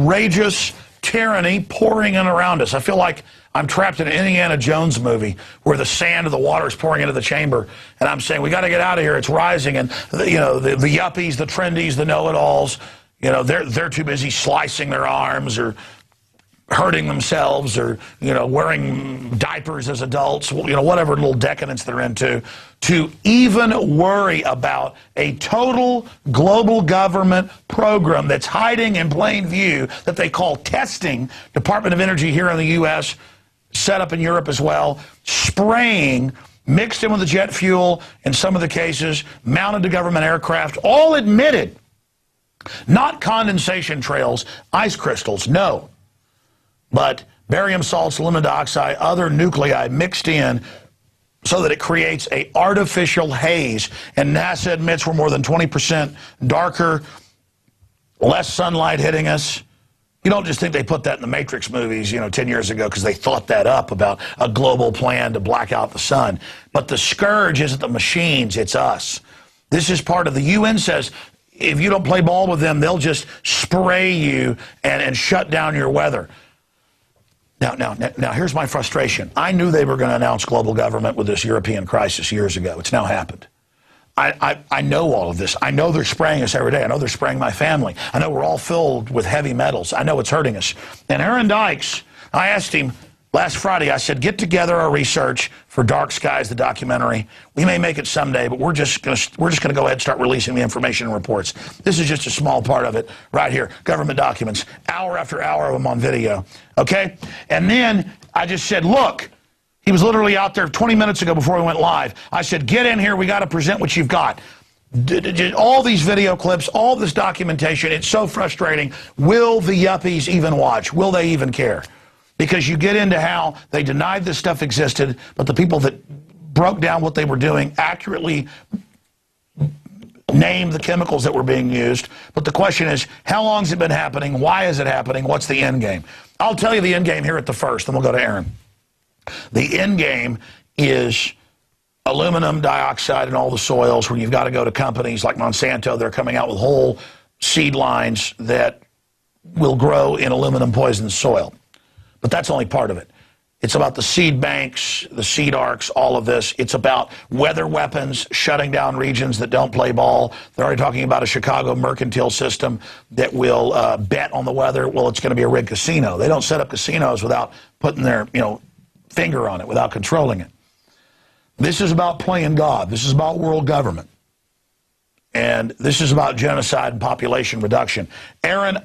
outrageous tyranny pouring in around us. I feel like I'm trapped in an Indiana Jones movie where the sand of the water is pouring into the chamber, and I'm saying, we got to get out of here. It's rising, and the yuppies, the trendies, the know-it-alls, they're too busy slicing their arms or hurting themselves or, wearing diapers as adults, whatever little decadence they're into, to even worry about a total global government program that's hiding in plain view that they call testing. Department of Energy here in the U.S., set up in Europe as well, spraying, mixed in with the jet fuel in some of the cases, mounted to government aircraft, all admitted. Not condensation trails, ice crystals, no. But barium salts, aluminum dioxide, other nuclei mixed in so that it creates an artificial haze. And NASA admits we're more than 20% darker, less sunlight hitting us. You don't just think they put that in the Matrix movies, 10 years ago because they thought that up about a global plan to black out the sun. But the scourge isn't the machines, it's us. This is part of the UN says, if you don't play ball with them, they'll just spray you and shut down your weather. Now, here's my frustration. I knew they were going to announce global government with this European crisis years ago. It's now happened. I know all of this. I know they're spraying us every day. I know they're spraying my family. I know we're all filled with heavy metals. I know it's hurting us. And Aaron Dykes, I asked him last Friday, I said, get together our research for Dark Skies, the documentary. We may make it someday, but we're just going to go ahead and start releasing the information and reports. This is just a small part of it right here. Government documents, hour after hour of them on video. Okay? And then I just said, look, he was literally out there 20 minutes ago before we went live. I said, get in here. We got to present what you've got. All these video clips, all this documentation, it's so frustrating. Will the yuppies even watch? Will they even care? Because you get into how they denied this stuff existed, but the people that broke down what they were doing accurately named the chemicals that were being used. But the question is, how long has it been happening? Why is it happening? What's the end game? I'll tell you the end game here at the first, then we'll go to Aaron. The end game is aluminum dioxide in all the soils, where you've got to go to companies like Monsanto. They're coming out with whole seed lines that will grow in aluminum poisoned soil. But that's only part of it. It's about the seed banks, the seed arcs, all of this. It's about weather weapons, shutting down regions that don't play ball. They're already talking about a Chicago mercantile system that will bet on the weather. Well, it's going to be a rigged casino. They don't set up casinos without putting their, finger on it, without controlling it. This is about playing God. This is about world government. And this is about genocide and population reduction. Aaron,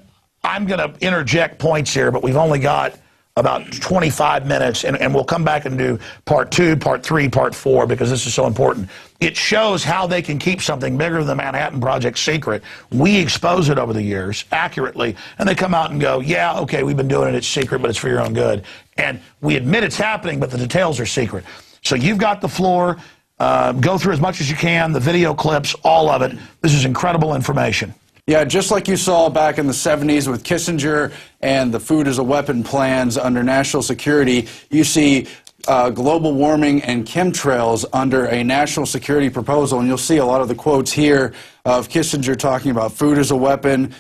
I'm going to interject points here, but we've only got about 25 minutes, and we'll come back and do part 2, part 3, part 4, because this is so important. It shows how they can keep something bigger than the Manhattan Project secret. We expose it over the years accurately, and they come out and go, yeah, okay, we've been doing it, it's secret, but it's for your own good. And we admit it's happening, but the details are secret. So you've got the floor. Go through as much as you can, the video clips, all of it. This is incredible information. Yeah, just like you saw back in the 70s with Kissinger and the food as a weapon plans under national security, you see global warming and chemtrails under a national security proposal. And you'll see a lot of the quotes here of Kissinger talking about food as a weapon.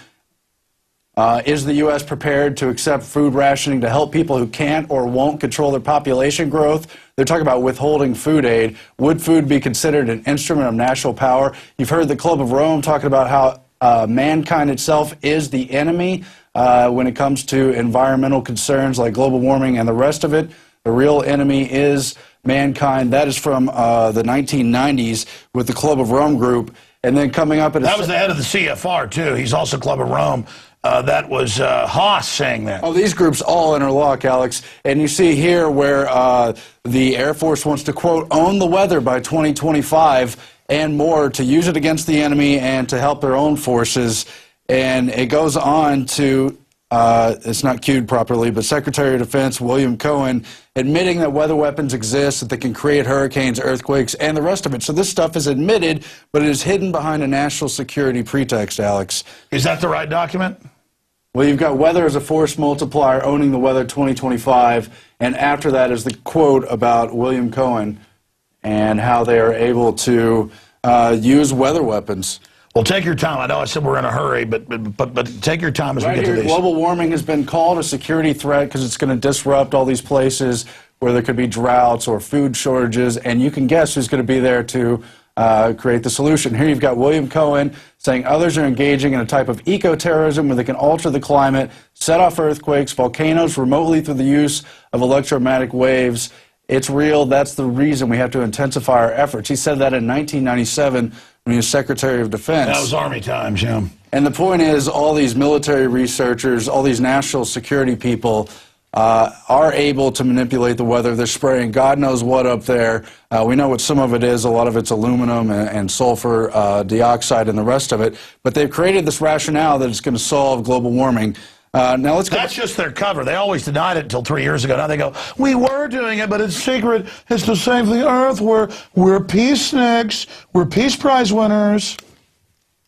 Is the U.S. prepared to accept food rationing to help people who can't or won't control their population growth? They're talking about withholding food aid. Would food be considered an instrument of national power? You've heard the Club of Rome talking about how mankind itself is the enemy when it comes to environmental concerns like global warming and the rest of it. The real enemy is mankind. That is from the 1990s with the Club of Rome group. And then coming up at that was the head of the CFR, too. He's also Club of Rome. That was Haas saying that. Oh, these groups all interlock, Alex. And you see here where the Air Force wants to, quote, own the weather by 2025 and more, to use it against the enemy and to help their own forces. And it goes on to, it's not cued properly, but Secretary of Defense William Cohen admitting that weather weapons exist, that they can create hurricanes, earthquakes, and the rest of it. So this stuff is admitted, but it is hidden behind a national security pretext, Alex. Is that the right document? Well, you've got weather as a force multiplier, owning the weather 2025, and after that is the quote about William Cohen and how they are able to use weather weapons. Well, take your time. I know I said we're in a hurry, but take your time as we get to these. Global warming has been called a security threat because it's going to disrupt all these places where there could be droughts or food shortages, and you can guess who's going to be there to create the solution. Here you've got William Cohen saying others are engaging in a type of eco-terrorism where they can alter the climate, set off earthquakes, volcanoes remotely through the use of electromagnetic waves. It's real. That's the reason we have to intensify our efforts. He said that in 1997 when he was Secretary of Defense. That was Army times, yeah. And the point is, all these military researchers, all these national security people are able to manipulate the weather. They're spraying God knows what up there. We know what some of it is. A lot of it's aluminum and sulfur dioxide and the rest of it. But they've created this rationale that it's going to solve global warming. Now let's go. That's just their cover. They always denied it until 3 years ago. Now they go, we were doing it, but it's secret. It's to save the earth. We're peaceniks. We're Peace Prize winners.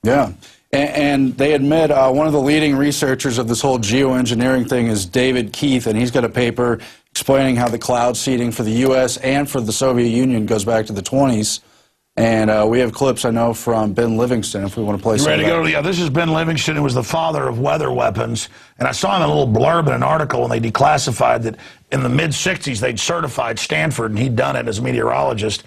Yeah. And they admit one of the leading researchers of this whole geoengineering thing is David Keith, and he's got a paper explaining how the cloud seeding for the U.S. and for the Soviet Union goes back to the 20s. And we have clips, I know, from Ben Livingston, if we want to play some of that. Ready to go? Yeah, this is Ben Livingston, who was the father of weather weapons. And I saw him in a little blurb in an article when they declassified that in the mid-'60s they'd certified Stanford, and he'd done it as a meteorologist.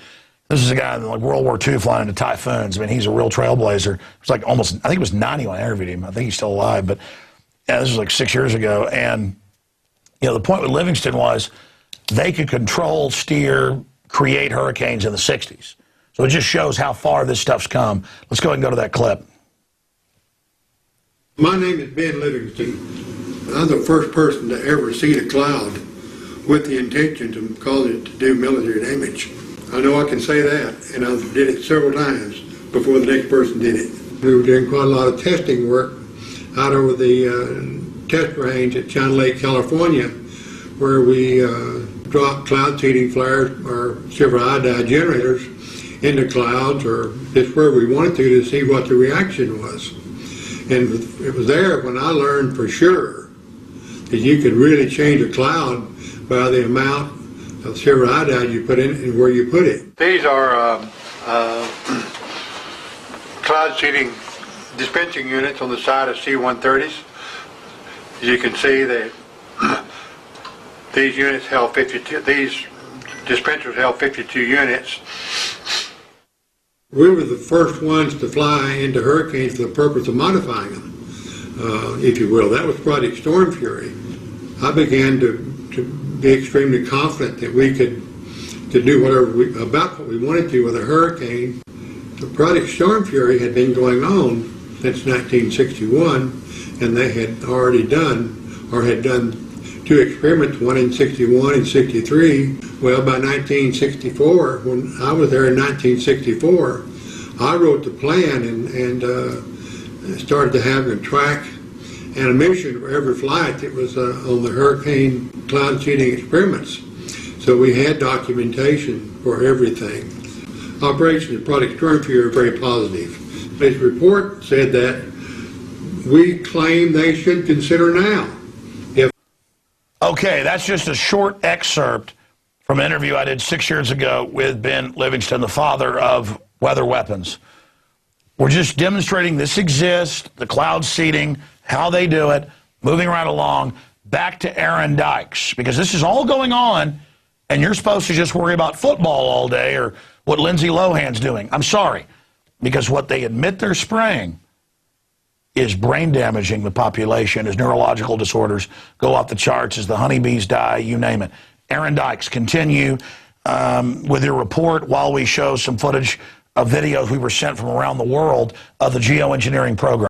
This is a guy in like World War II flying into typhoons. I mean, he's a real trailblazer. It was like almost, I think it was 90 when I interviewed him. I think he's still alive. But yeah, this was like 6 years ago. And, you know, the point with Livingston was they could control, steer, create hurricanes in the 60s. So it just shows how far this stuff's come. Let's go ahead and go to that clip. My name is Ben Livingston. I'm the first person to ever see a cloud with the intention to cause it to do military damage. I know I can say that, and I did it several times before the next person did it. We were doing quite a lot of testing work out over the test range at China Lake, California, where we dropped cloud seeding flares or silver iodide generators into clouds, or just where we wanted to see what the reaction was. And it was there when I learned for sure that you could really change a cloud by the amount of silver iodide you put in and where you put it. These are cloud seeding dispensing units on the side of C-130s. As you can see, these units held 52. These dispensers held 52 units. We were the first ones to fly into hurricanes for the purpose of modifying them, if you will. That was Project Storm Fury. I began to be extremely confident that we could do whatever about what we wanted to with a hurricane. The Project Storm Fury had been going on since 1961, and they had already done, or had done 2 experiments, one in 61 and 63. Well, by 1964, when I was there in 1964, I wrote the plan and started to have a track and a mission for every flight that was on the hurricane cloud seeding experiments. So we had documentation for everything. Operations at Project Storm Fury are very positive. This report said that we claim they should consider now. Okay, that's just a short excerpt from an interview I did 6 years ago with Ben Livingston, the father of weather weapons. We're just demonstrating this exists, the cloud seeding, how they do it, moving right along, back to Aaron Dykes, because this is all going on, and you're supposed to just worry about football all day or what Lindsay Lohan's doing. I'm sorry, because what they admit they're spraying is brain damaging the population, as neurological disorders go off the charts, as the honeybees die, you name it. Aaron Dykes, continue with your report while we show some footage of videos we were sent from around the world of the geoengineering program.